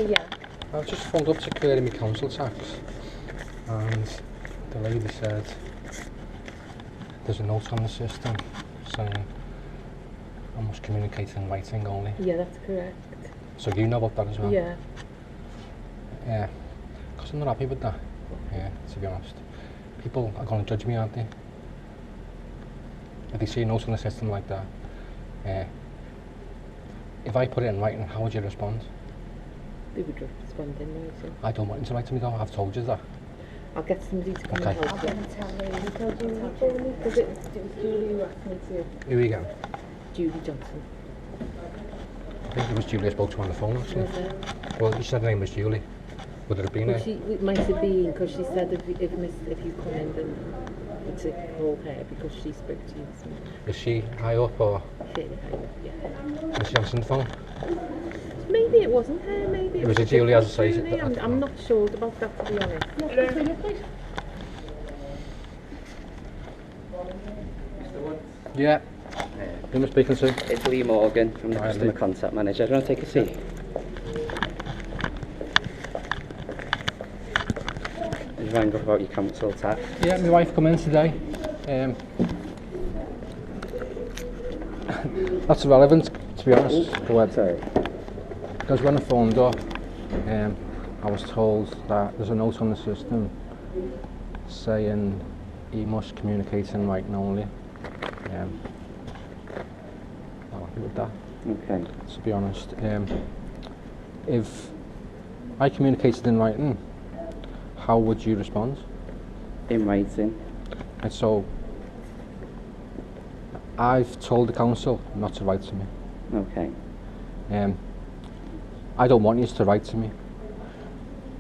Okay, yeah. I've just phoned up to clear my council tax, and the lady said there's a note on the system saying I must communicate in writing only. Yeah, that's correct. So you know about that as well? Yeah. Yeah, because I'm not happy with that, yeah, to be honest. People are going to judge me, aren't they? If they see a note on the system like that, if I put it in writing, how would you respond? They would respond in writing. I don't want you to write to me though, I've told you that. I'll get somebody to come Okay. and help you. I'll get them to tell me. Who told you? Because it was Julie who asked me to. Who are you again? Julie Johnson. I think it was Julie I spoke to on the phone actually. Was it? Well, you said her name was Julie. Would it have been Well, her? it might have been because she said if you come in, then it's a call her because she spoke to you. Is she high up or Fairly high up, yeah. is she answering the phone? Maybe it wasn't her, maybe it Was was it Julie, as I say? Julie. I'm not sure about that, to be honest. Yeah. Who am I speaking to? It's Lee Morgan from the Hi, Customer Lee. Contact Manager. Do you want to take a seat? You rang up about your council tax. Yeah, my wife come in today. That's irrelevant, to be honest. Go ahead. Sorry. Because when I phoned up, I was told that there's a note on the system saying he must communicate in writing only. I'm happy with that, Okay. to be honest. If I communicated in writing, how would you respond? In writing. And so, I've told the council not to write to me. Okay. I don't want you to write to me.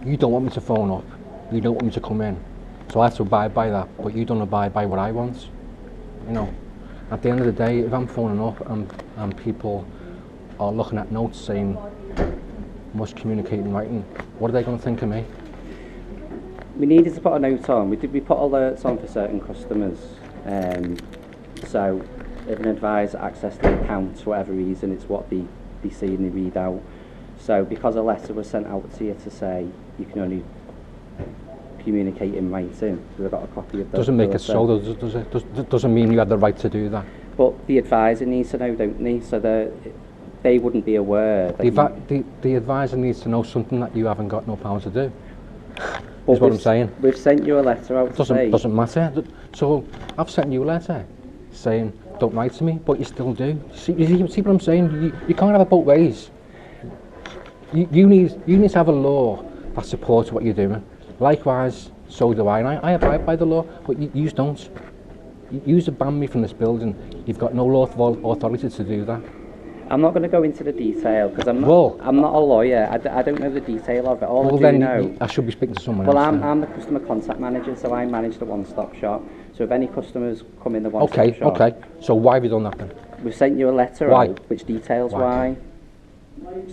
You don't want me to phone up. You don't want me to come in. So I have to abide by that, but you don't abide by what I want. You know, at the end of the day, if I'm phoning up and people are looking at notes saying, must communicate in writing, what are they going to think of me? We needed to put a note on. We put alerts on for certain customers. So if an advisor accesses the account for whatever reason, it's what they see and they read out. So because a letter was sent out to you to say you can only communicate in writing, because I've got a copy of that. Doesn't make it so, does it? Doesn't mean you have the right to do that. But the advisor needs to know, don't they? So they wouldn't be aware that The advisor needs to know something that you haven't got no power to do. But Is what I'm saying. We've sent you a letter out to say... Doesn't matter. So I've sent you a letter saying don't write to me, but you still do. See what I'm saying? You can't have it both ways. You need to have a law that supports what you're doing. Likewise, so do I. And I abide by the law, but you don't. You to ban me from this building. You've got no lawful authority to do that. I'm not going to go into the detail because I'm not a lawyer. I don't know the detail of it. All I do know. I should be speaking to someone else. Well, I'm the customer contact manager, so I manage the one-stop shop. So if any customers come in the one-stop shop... Okay. So why have you done that then? We've sent you a letter out which details why.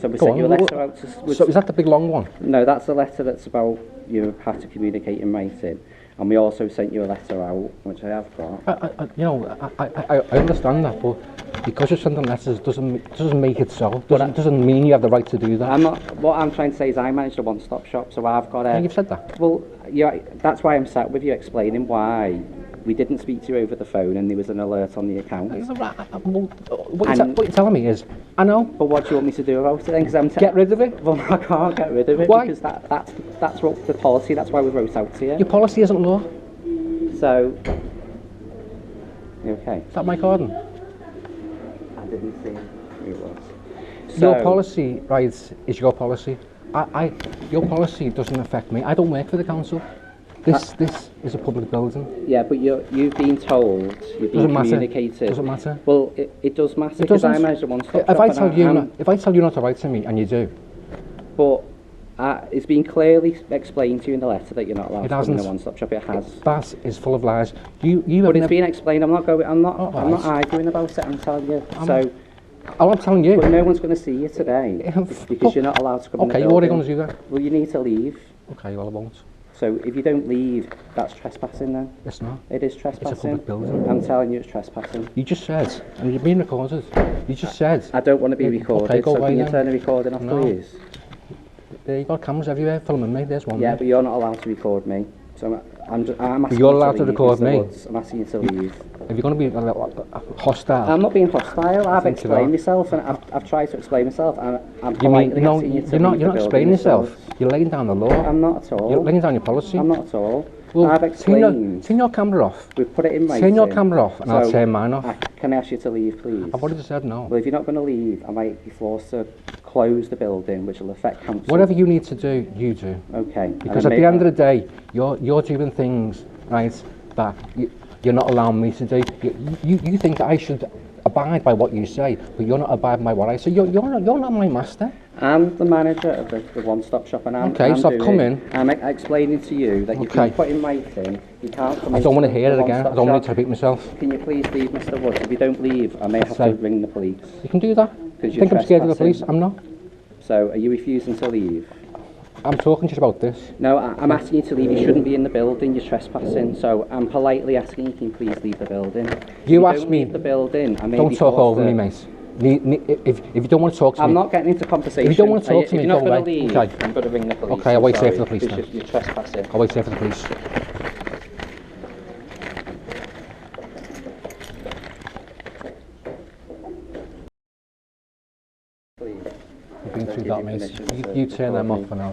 So we sent you a letter out to... So is that the big long one? No, that's the letter that's about you have to communicate in writing. And we also sent you a letter out, which I have got. I understand that, but because you're sending letters doesn't make it so. Doesn't mean you have the right to do that. What I'm trying to say is I manage the one-stop shop, so I've got a... Yeah, you've said that. Well, yeah, that's why I'm sat with you explaining why we didn't speak to you over the phone and there was an alert on the account. What you're telling me is, I know. But what do you want me to do about it then? Because I'm get rid of it. Well, I can't get rid of it. Why? Because that's what the policy. That's why we wrote out to you. Your policy isn't law. So, okay. Is that my garden? I didn't see who it was. So, your policy, right, is your policy. Your policy doesn't affect me. I don't work for the council. This is a public building. Yeah, but you've been told, you've been communicated. Doesn't matter. Well, it does matter because I manage the one-stop shop. If I tell you not to write to me and you do. But it's been clearly explained to you in the letter that you're not allowed to come in the one-stop shop. It has. That is full of lies. But it's been explained. I'm not arguing about it. I'm telling you. I'm telling you. But no one's going to see you today because you're not allowed to come in the building. Okay, what are you going to do then? Well, you need to leave. Okay, well I won't. So if you don't leave, that's trespassing then? It's not. It is trespassing. It's a public building. I'm telling you it's trespassing. You just said, and you're being recorded, you just said... I don't want to be recorded, okay, go so away can you then. turn the recording off, please? There, you've got cameras everywhere filming me. There's one. Yeah, there. but you're not allowed to record me. So I'm asking You're you allowed to leave, record Mr. me? Woods. I'm asking you to leave. If you're going to be hostile, I'm not being hostile. I've think you explained are. myself, and I've tried to explain myself. I'm you mean politely no? asking you to You're not. leave You're the not building, explaining Mr. yourself. Woods. You're laying down the law. I'm not at all. You're laying down your policy. I'm not at all. Well, I've explained. Turn your camera off. We've put it in writing. Turn your camera off, and I'll So, turn mine off. Can I ask you to leave, please? I've already said no. Well, if you're not going to leave, I might be forced to close the building, which will affect council. Whatever you need to do, you do. Okay. Because at the end of the day, you're doing things, right, that you're not allowing me to do. You think that I should abide by what you say, but you're not abiding by what I say. You're not my master. I'm the manager of the one-stop shop, and I'm so I've come in. I'm explaining to you that you've been put in writing. You can't come I don't want to hear it again. I don't want to repeat myself. Can you please leave, Mr. Woods? If you don't leave, I may have to ring the police. You can do that. Because You think I'm scared of the police? I'm not. So, are you refusing to leave? I'm talking just about this. No, I'm asking you to leave. You shouldn't be in the building. You're trespassing. So, I'm politely asking you, can you please leave the building? You If asked don't me. leave the building. I may Don't be talk forced over to- me, mate. If you don't want to talk to I'm me, not getting into conversation. If you don't want to talk to me, if you're not go going away. to leave, Okay. I'm going to ring the police. Okay, I'll wait here for the Sorry, police because then. You're trespassing. I'll wait here for the police. Please. You've been Don't through give that, you mate. permission to You turn them record off for now.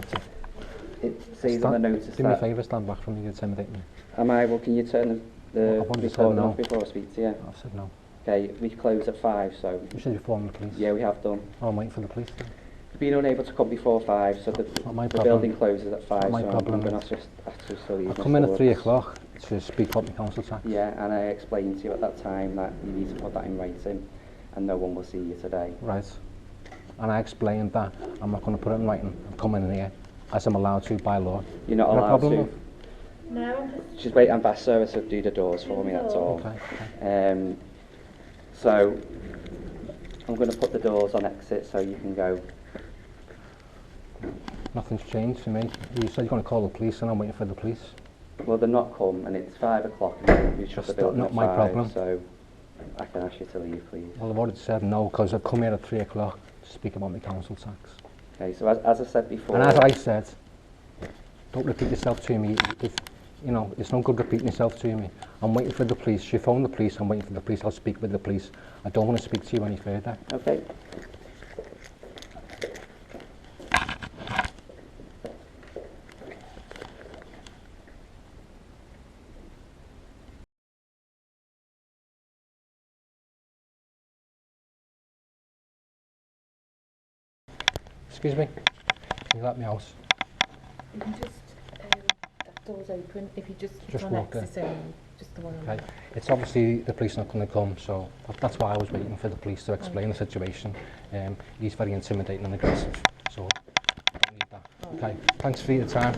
It says on the notice Do me a that... favour, stand back from me, you intimidate me. Am I? Well, can you turn the I've already said recording no. off before I speak to you? I've said no. Okay, we close at 5, so... You said you're forming the police. Yeah, we have done. Oh, I'm waiting for the police then. You've been unable to come before 5, so Not my the problem. building closes at 5, Not my so problem. I'm going to just leave. I come in Mr. at 3 Woods. o'clock to speak up my council tax. Yeah, and I explained to you at that time that you need to put that in writing, and no one will see you today. Right. And I explained that I'm not going to put it in writing. I'm coming in here as I'm allowed to by law. You're not Is there a allowed problem to. with- No, I'm just... She's waiting for service to do the doors for me, that's all. Okay. So, I'm going to put the doors on exit so you can go. Nothing's changed for me. You said you're going to call the police and I'm waiting for the police. Well, they're not come, and it's 5 o'clock, and you shut the That's building not at my 5, problem. so I can ask you to leave, please. Well, I've already said no because I've come here at 3 o'clock to speak about my council tax. Okay, so as I said before... And as I said, don't repeat yourself to me. You know, it's no good repeating yourself to me. I'm waiting for the police. She phoned the police. I'm waiting for the police. I'll speak with the police. I don't want to speak to you any further. Okay. Excuse me. Can you let me out? You can just... that door's open. If you just... Just on walk in. exit only, just the one on Okay. It's obviously the police not going to come, so that's why I was waiting for the police to explain the situation. He's very intimidating and aggressive, so I don't need that. Okay. Thanks for your time.